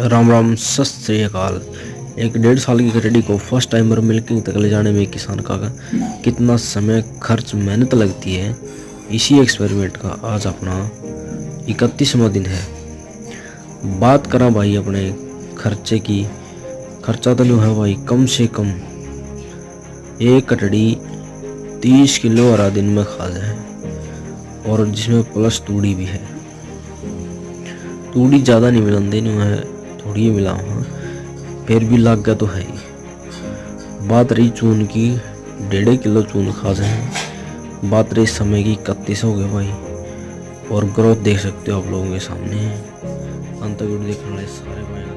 राम राम सत श्री अकाल। एक 1.5 साल की कटड़ी को फर्स्ट टाइमर मिल्किंग तक ले जाने में किसान का कितना समय खर्च मेहनत लगती है, इसी एक्सपेरिमेंट का आज अपना 31वां दिन है। बात करा भाई अपने खर्चे की, खर्चा तो नहीं है भाई, कम से कम एक कटड़ी 30 किलो हरा दिन में खा जाए, और जिसमें प्लस तूड़ी भी है। तूड़ी ज़्यादा नहीं मिलाते नहीं है, थोड़ी ही मिला हूँ, फिर भी लग गया तो है ही। बात रही चून की, 1.5 किलो चून खा जाए। बात रही समय की, 31 हो गए भाई, और ग्रोथ देख सकते हो आप लोगों के सामने। अंत वीडियो देखने वाले सारे भाई